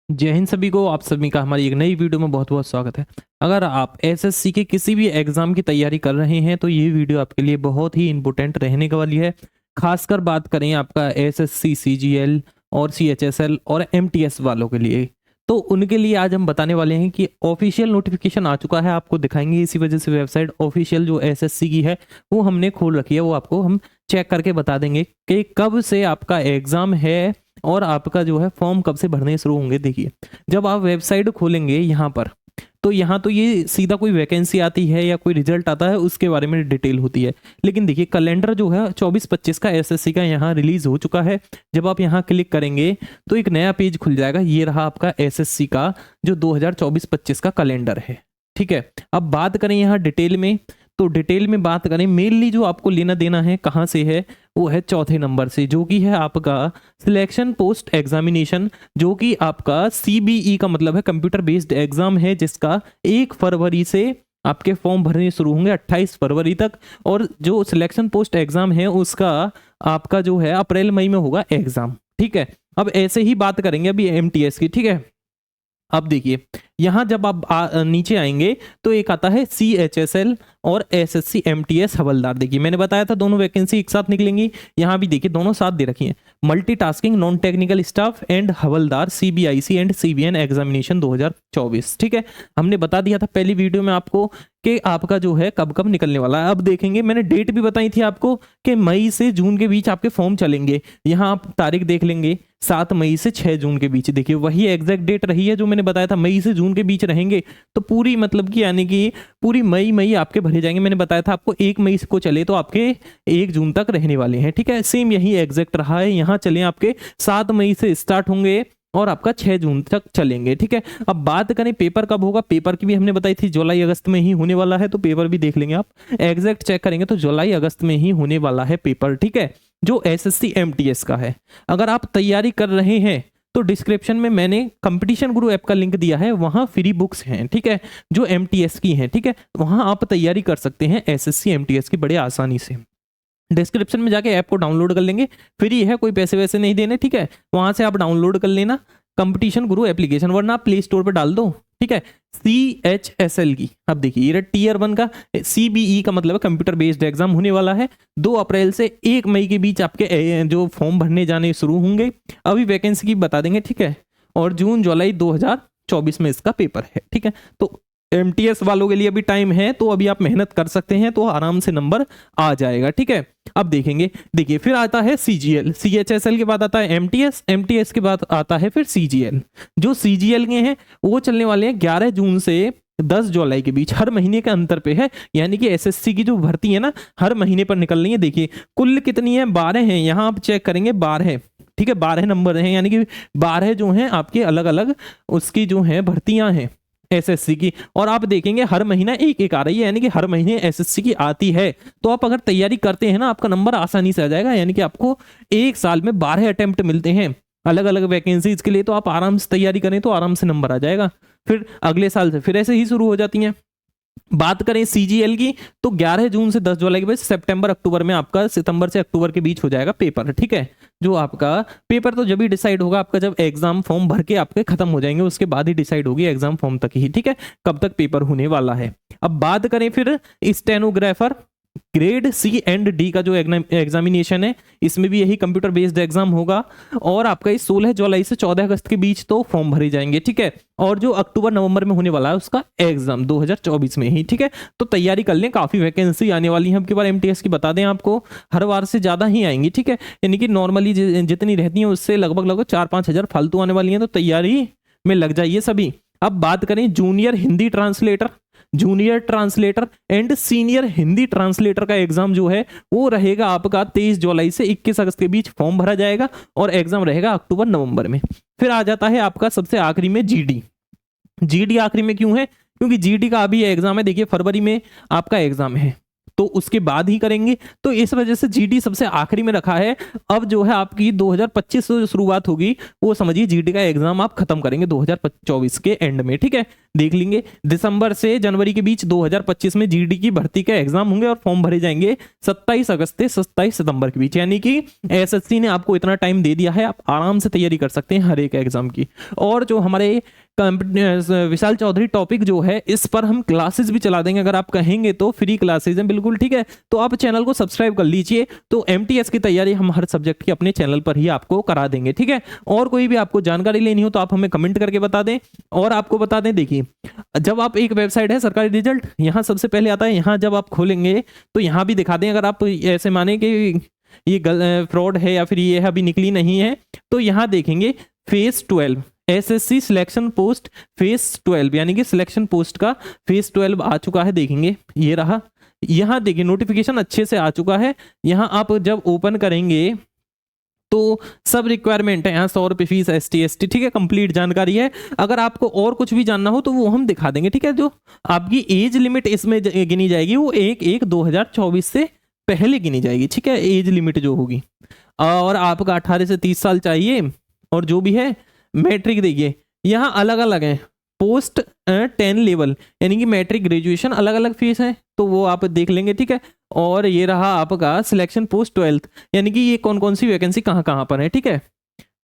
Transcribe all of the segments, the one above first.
जय हिंद सभी को, आप सभी का हमारी एक नई वीडियो में बहुत बहुत स्वागत है। अगर आप एसएससी के किसी भी एग्जाम की तैयारी कर रहे हैं तो ये वीडियो आपके लिए बहुत ही इंपॉर्टेंट रहने वाली है। खासकर बात करें आपका एसएससी सीजीएल और सीएचएसएल और एमटीएस वालों के लिए, तो उनके लिए आज हम बताने वाले हैं कि ऑफिशियल नोटिफिकेशन आ चुका है, आपको दिखाएंगे। इसी वजह से वेबसाइट ऑफिशियल जो एसएससी की है वो हमने खोल रखी है, वो आपको हम चेक करके बता देंगे कि कब से आपका एग्जाम है और आपका जो है फॉर्म कब से भरने शुरू होंगे। देखिए, जब आप वेबसाइट खोलेंगे यहाँ पर, तो यहाँ तो ये सीधा कोई वैकेंसी आती है या कोई रिजल्ट आता है उसके बारे में डिटेल होती है। लेकिन देखिए, कैलेंडर जो है 24-25 का एसएससी का यहाँ रिलीज हो चुका है। जब आप यहाँ क्लिक करेंगे तो एक नया पेज खुल जाएगा। ये रहा आपका एसएससी का जो 2024-25 का कैलेंडर है। ठीक है, अब बात करें यहाँ डिटेल में, तो डिटेल में बात करें, मेनली जो आपको लेना देना है कहाँ से है, वो है चौथे नंबर से, जो कि है आपका सिलेक्शन पोस्ट एग्जामिनेशन, जो कि आपका सीबीई का मतलब है कंप्यूटर बेस्ड एग्जाम है, जिसका 1 फरवरी से आपके फॉर्म भरने शुरू होंगे 28 फरवरी तक। और जो सिलेक्शन पोस्ट एग्जाम है उसका आपका जो है अप्रैल मई में होगा एग्जाम। ठीक है, अब ऐसे ही बात करेंगे अभी एमटीएस की। ठीक है, अब देखिए यहां जब आप नीचे आएंगे तो एक आता है सीएचएसएल और एसएससी एमटीएस हवलदार। देखिए, मैंने बताया था दोनों वैकेंसी एक साथ निकलेंगी। यहां भी देखिए दोनों साथ दे रखी हैं, multitasking non technical staff and havildar CBIC and CBN examination 2024। ठीक है, हमने बता दिया था पहली वीडियो में आपको कि आपका जो है कब कब निकलने वाला है। अब देखेंगे, मैंने डेट भी बताई थी आपको कि मई से जून के बीच आपके फॉर्म चलेंगे। यहाँ आप तारीख देख लेंगे, 7 मई से 6 जून के बीच। देखिए, वही एग्जैक्ट डेट रही है जो मैंने बताया था, मई से जून के बीच रहेंगे। तो पूरी मतलब कि यानी कि पूरी मई आपके भरे जाएंगे। मैंने बताया था आपको 1 मई को चले तो आपके 1 जून तक रहने वाले हैं। ठीक है, सेम यही एग्जैक्ट रहा है। यहाँ चले आपके 7 मई से स्टार्ट होंगे और आपका 6 जून तक चलेंगे। ठीक है, अब बात करें पेपर कब होगा, पेपर की भी हमने बताई थी जुलाई अगस्त में ही होने वाला है। तो पेपर भी देख लेंगे आप, एग्जैक्ट चेक करेंगे तो जुलाई अगस्त में ही होने वाला है पेपर। ठीक है, जो एसएससी एमटीएस का है। अगर आप तैयारी कर रहे हैं तो डिस्क्रिप्शन में मैंने कंपटीशन गुरु ऐप का लिंक दिया है, वहां फ्री बुक्स हैं। ठीक है, जो एमटीएस की हैं। ठीक है, वहां आप तैयारी कर सकते हैं एसएससी एमटीएस की बड़े आसानी से। डिस्क्रिप्शन में जाके ऐप को डाउनलोड कर लेंगे, फ्री है, कोई पैसे वैसे नहीं देने। ठीक है, वहां से आप डाउनलोड कर लेना कंपटीशन गुरु एप्लीकेशन, वरना आप प्ले स्टोर पर डाल दो। ठीक है, सीएचएसएल की, अब देखिए ये टीयर 1 का सीबीई का मतलब कंप्यूटर बेस्ड एग्जाम होने वाला है। 2 अप्रैल से 1 मई के बीच आपके जो फॉर्म भरने जाने शुरू होंगे। अभी वैकेंसी की बता देंगे। ठीक है, और जून जुलाई 2024 में इसका पेपर है। ठीक है, तो एमटीएस वालों के लिए अभी टाइम है, तो अभी आप मेहनत कर सकते हैं, तो आराम से नंबर आ जाएगा। ठीक है, अब देखेंगे, देखिए फिर आता है सीजीएल, सीएचएसएल के बाद आता है एमटीएस, एमटीएस के बाद आता है फिर सीजीएल। जो सीजीएल के हैं वो चलने वाले हैं 11 जून से 10 जुलाई के बीच, हर महीने के अंतर पे है। यानी कि एसएससी की जो भर्ती है ना, हर महीने पर निकल रही है। देखिए कुल कितनी है, 12 हैं। यहाँ आप चेक करेंगे 12। ठीक है, 12 नंबर हैं, यानी कि 12 जो हैं आपके अलग अलग उसकी जो है भर्तियां हैं एसएससी की। और आप देखेंगे हर महीना एक एक आ रही है, यानी कि हर महीने एसएससी की आती है। तो आप अगर तैयारी करते हैं ना, आपका नंबर आसानी से आ जाएगा। यानी कि आपको एक साल में 12 अटेम्प्ट मिलते हैं अलग अलग वैकेंसीज के लिए। तो आप आराम से तैयारी करें तो आराम से नंबर आ जाएगा। फिर अगले साल से फिर ऐसे ही शुरू हो जाती हैं। बात करें सीजीएल की, तो 11 जून से 10 जुलाई के बीच, सितंबर अक्टूबर में आपका, सितंबर से अक्टूबर के बीच हो जाएगा पेपर। ठीक है, जो आपका पेपर तो जब ही डिसाइड होगा आपका, जब एग्जाम फॉर्म भर के आपके खत्म हो जाएंगे उसके बाद ही डिसाइड होगी, एग्जाम फॉर्म तक ही। ठीक है, कब तक पेपर होने वाला है। अब बात करें फिर stenographer grade C and D का जो एग्जामिनेशन है, इसमें भी यही कंप्यूटर बेस्ड एग्जाम होगा। और आपका इस 16 जुलाई से 14 अगस्त के बीच तो फॉर्म भरे जाएंगे। ठीक है, और जो अक्टूबर नवंबर में होने वाला है उसका एग्जाम 2024 में ही। ठीक है, तो तैयारी कर लें, काफी वैकेंसी आने वाली है। अब की बार एमटीएस की बता दें आपको, हर बार से ज्यादा ही आएंगी। ठीक है, यानी कि नॉर्मली जितनी रहती है उससे लगभग 4-5 हजार फालतू आने वाली है। तो तैयारी में लग जाइए सभी। अब बात करें junior Hindi translator, junior translator and senior Hindi translator का एग्जाम जो है वो रहेगा आपका 23 जुलाई से 21 अगस्त के बीच फॉर्म भरा जाएगा और एग्जाम रहेगा अक्टूबर नवंबर में। फिर आ जाता है आपका सबसे आखिरी में जीडी। जीडी आखिरी में क्यों है, क्योंकि जीडी का अभी एग्जाम है। देखिए फरवरी में आपका एग्जाम है, तो उसके बाद ही करेंगे। तो इस वजह से जीडी सबसे आखिरी में रखा है। अब जो है आपकी 2025 से जो शुरुआत होगी वो समझिए जीडी का एग्जाम आप खत्म करेंगे 2024 के एंड में, ठीक है। देख लेंगे दिसंबर से जनवरी के बीच 2025 में जीडी की भर्ती का एग्जाम होंगे और फॉर्म भरे जाएंगे 27 अगस्त से 27 सितंबर के बीच, यानी कि एसएससी ने आपको इतना टाइम दे दिया है, आप आराम से तैयारी कर सकते हैं हर एक एग्जाम की। और जो हमारे विशाल चौधरी टॉपिक जो है इस पर हम क्लासेस भी चला देंगे, अगर आप कहेंगे तो फ्री क्लासेस हैं बिल्कुल, ठीक है। तो आप चैनल को सब्सक्राइब कर लीजिए। तो एमटीएस की तैयारी हम हर सब्जेक्ट की अपने चैनल पर ही आपको करा देंगे, ठीक है। और कोई भी आपको जानकारी लेनी हो तो आप हमें कमेंट करके बता दें। और आपको बता दें, देखिए जब आप एक वेबसाइट है सरकारी रिजल्ट, यहाँ सबसे पहले आता है, यहाँ जब आप खोलेंगे तो यहाँ भी दिखा दें, अगर आप ऐसे माने कि ये फ्रॉड है या फिर ये अभी निकली नहीं है, तो यहाँ देखेंगे phase 12 SSC selection post phase 12, यानी कि सिलेक्शन पोस्ट का फेज 12 आ चुका है। देखेंगे ये रहा, यहाँ देखिए नोटिफिकेशन अच्छे से आ चुका है। यहाँ आप जब ओपन करेंगे तो सब रिक्वायरमेंट है, यहाँ 100 रुपये फीस ST ST, ठीक है, कंप्लीट जानकारी है। अगर आपको और कुछ भी जानना हो तो वो हम दिखा देंगे, ठीक है। जो आपकी एज लिमिट इसमें गिनी जाएगी वो 1/1/2024 से पहले गिनी जाएगी, ठीक है, एज लिमिट जो होगी। और आपका 18 से 30 साल चाहिए। और जो भी है मैट्रिक, देखिए यहाँ अलग अलग है, पोस्ट 10 लेवल यानी कि मैट्रिक ग्रेजुएशन अलग अलग फीस है, तो वो आप देख लेंगे, ठीक है। और ये रहा आपका सिलेक्शन पोस्ट 12th, यानी कि ये कौन कौन सी वैकेंसी कहाँ कहाँ पर है, ठीक है,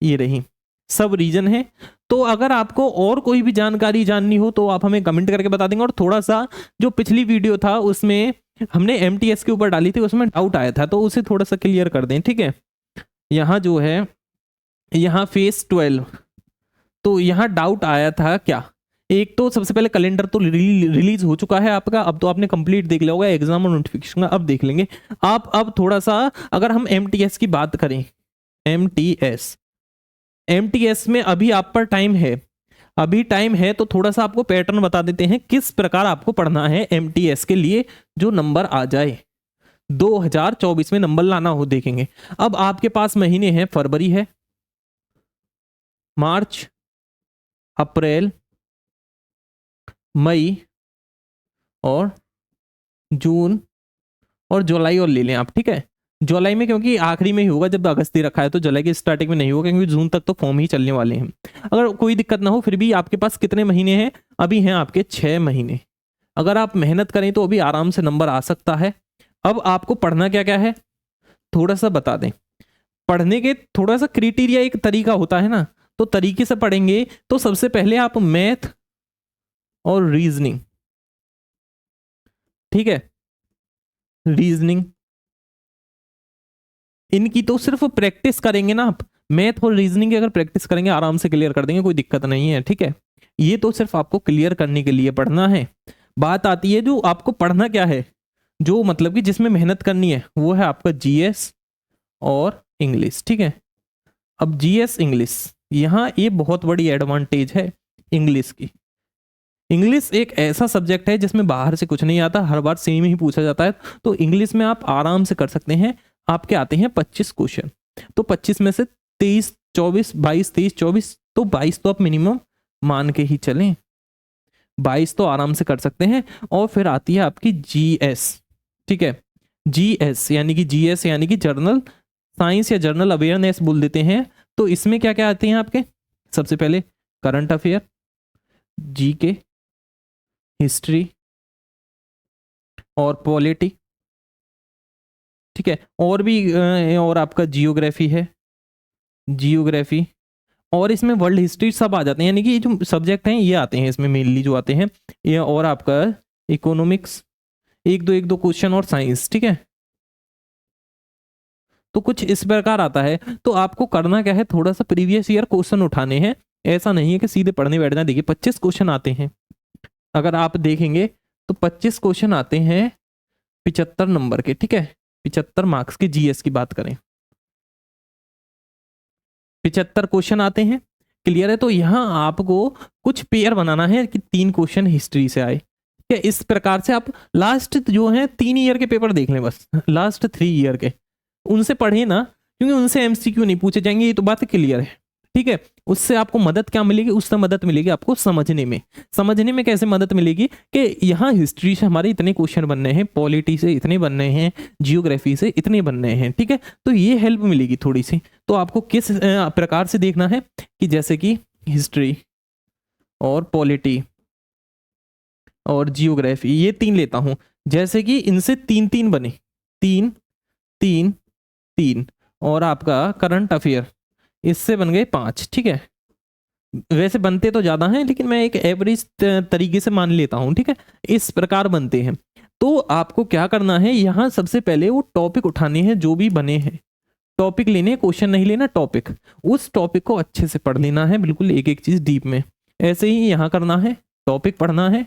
ये रही, सब रीजन है। तो अगर आपको और कोई भी जानकारी जाननी हो तो आप हमें कमेंट करके बता देंगे। और थोड़ा सा जो पिछली वीडियो था उसमें हमने एमटीएस के ऊपर डाली थी, उसमें डाउट आया था, तो उसे थोड़ा सा क्लियर कर दें, ठीक है। यहाँ जो है यहाँ फेज 12, तो यहाँ डाउट आया था क्या, एक तो सबसे पहले कैलेंडर तो रिलीज हो चुका है आपका, अब तो आपने कंप्लीट देख लिया होगा एग्जाम और नोटिफिकेशन का, अब देख लेंगे आप। अब थोड़ा सा अगर हम एमटीएस की बात करें, एमटीएस में अभी आप पर टाइम है, अभी टाइम है, तो थोड़ा सा आपको पैटर्न बता देते हैं किस प्रकार आपको पढ़ना है एमटीएस के लिए जो नंबर आ जाए 2024 में नंबर लाना हो। देखेंगे अब आपके पास महीने हैं, फरवरी है, मार्च, अप्रैल, मई और जून और जुलाई और ले लें आप, ठीक है। जुलाई में क्योंकि आखिरी में ही होगा, जब अगस्त ही रखा है तो जुलाई की स्टार्टिंग में नहीं होगा, क्योंकि जून तक तो फॉर्म ही चलने वाले हैं। अगर कोई दिक्कत ना हो, फिर भी आपके पास कितने महीने हैं, अभी हैं आपके 6 महीने। अगर आप मेहनत करें तो अभी आराम से नंबर आ सकता है। अब आपको पढ़ना क्या क्या है थोड़ा सा बता दें। पढ़ने के थोड़ा सा क्राइटेरिया, एक तरीका होता है ना, तो तरीके से पढ़ेंगे तो सबसे पहले आप मैथ और रीजनिंग, ठीक है, रीजनिंग इनकी तो सिर्फ प्रैक्टिस करेंगे ना आप, मैथ और रीजनिंग की अगर प्रैक्टिस करेंगे आराम से क्लियर कर देंगे, कोई दिक्कत नहीं है, ठीक है। ये तो सिर्फ आपको क्लियर करने के लिए पढ़ना है। बात आती है जो आपको पढ़ना क्या है, जो मतलब कि जिसमें मेहनत करनी है, वो है आपका जीएस और इंग्लिश, ठीक है। अब जीएस इंग्लिश, यहाँ ये बहुत बड़ी एडवांटेज है इंग्लिश की। इंग्लिश एक ऐसा सब्जेक्ट है जिसमें बाहर से कुछ नहीं आता, हर बार सेम ही पूछा जाता है, तो इंग्लिश में आप आराम से कर सकते हैं। आपके आते हैं 25 क्वेश्चन, तो 25 में से 23 24 22 23 24, तो 22 तो आप मिनिमम मान के ही चलें, 22 तो आराम से कर सकते हैं। और फिर आती है आपकी जीएस, ठीक है, जीएस यानी कि जीएस यानी कि जर्नल साइंस या जर्नल अवेयरनेस बोल देते हैं। तो इसमें क्या क्या आते हैं आपके, सबसे पहले करंट अफेयर, जीके, हिस्ट्री और पॉलिटी, ठीक है, और भी और आपका जियोग्राफी है, जियोग्राफी, और इसमें वर्ल्ड हिस्ट्री सब आ जाते हैं, यानी कि जो सब्जेक्ट हैं ये आते हैं इसमें मेनली जो आते हैं ये, और आपका इकोनॉमिक्स, एक दो क्वेश्चन और साइंस, ठीक है। तो कुछ इस प्रकार आता है। तो आपको करना क्या है, थोड़ा सा प्रीवियस ईयर क्वेश्चन उठाने हैं, ऐसा नहीं है कि सीधे पढ़ने बैठ जाए। देखिए 25 क्वेश्चन आते हैं, अगर आप देखेंगे तो 25 क्वेश्चन आते हैं 75 नंबर के, ठीक है, 75 मार्क्स के। जीएस की बात करें 75 क्वेश्चन आते हैं, क्लियर है। तो यहाँ आपको कुछ पेयर बनाना है कि 3 क्वेश्चन हिस्ट्री से आए, ठीक है। इस प्रकार से आप लास्ट जो है 3 ईयर के पेपर देख लें, बस लास्ट 3 ईयर के, उनसे पढ़े ना, क्योंकि उनसे एमसीक्यू नहीं पूछे जाएंगे, ये तो बात क्लियर है, ठीक है। उससे आपको मदद क्या मिलेगी, उससे मदद मिलेगी आपको समझने में। समझने में कैसे मदद मिलेगी कि यहाँ हिस्ट्री से हमारे इतने क्वेश्चन बन रहे हैं, पॉलिटी से इतने बन रहे हैं, जियोग्राफी से इतने बन रहे हैं, ठीक है। तो ये हेल्प मिलेगी थोड़ी सी। तो आपको किस प्रकार से देखना है कि जैसे कि हिस्ट्री और पॉलिटी और जियोग्राफी, ये 3 लेता हूं, जैसे कि इनसे 3-3 बने, 3 3 3, और आपका करंट अफेयर इससे बन गए 5, ठीक है। वैसे बनते तो ज़्यादा हैं, लेकिन मैं एक एवरेज तरीके से मान लेता हूं, ठीक है। इस प्रकार बनते हैं। तो आपको क्या करना है, यहाँ सबसे पहले वो टॉपिक उठाने हैं जो भी बने हैं, टॉपिक लेने, क्वेश्चन नहीं लेना, टॉपिक। उस टॉपिक को अच्छे से पढ़ लेना है, बिल्कुल एक एक चीज़ डीप में। ऐसे ही यहाँ करना है, टॉपिक पढ़ना है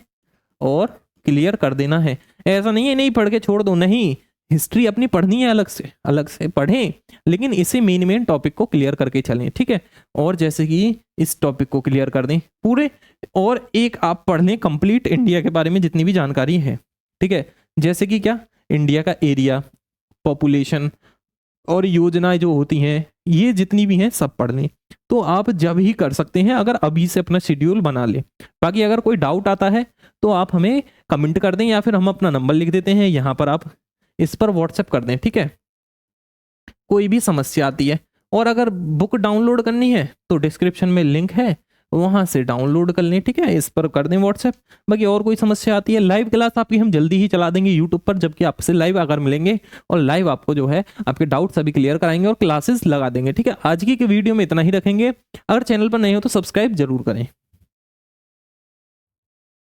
और क्लियर कर देना है। ऐसा नहीं है नहीं पढ़ के छोड़ दो, नहीं, हिस्ट्री अपनी पढ़नी है, अलग से पढ़ें, लेकिन इसे मेन टॉपिक को क्लियर करके चलें, ठीक है। और जैसे कि इस टॉपिक को क्लियर कर दें पूरे, और एक आप पढ़ लें कंप्लीट इंडिया के बारे में जितनी भी जानकारी है, ठीक है। जैसे कि क्या, इंडिया का एरिया, पॉपुलेशन और योजनाएं जो होती हैं, ये जितनी भी हैं सब पढ़ लें। तो आप जब ही कर सकते हैं अगर अभी से अपना शेड्यूल बना लें। बाकी अगर कोई डाउट आता है तो आप हमें कमेंट कर दें, या फिर हम अपना नंबर लिख देते हैं यहाँ पर, आप इस पर व्हाट्सएप कर दें, ठीक है। कोई भी समस्या आती है, और अगर बुक डाउनलोड करनी है तो डिस्क्रिप्शन में लिंक है, वहां से डाउनलोड कर लें, ठीक है। इस पर कर दें व्हाट्सएप। बाकी और कोई समस्या आती है, लाइव क्लास आपकी हम जल्दी ही चला देंगे यूट्यूब पर, जबकि आपसे लाइव अगर मिलेंगे और लाइव आपको जो है आपके डाउट सभी क्लियर कराएंगे और क्लासेस लगा देंगे, ठीक है। आज की वीडियो में इतना ही रखेंगे। अगर चैनल पर नए हो तो सब्सक्राइब जरूर करें।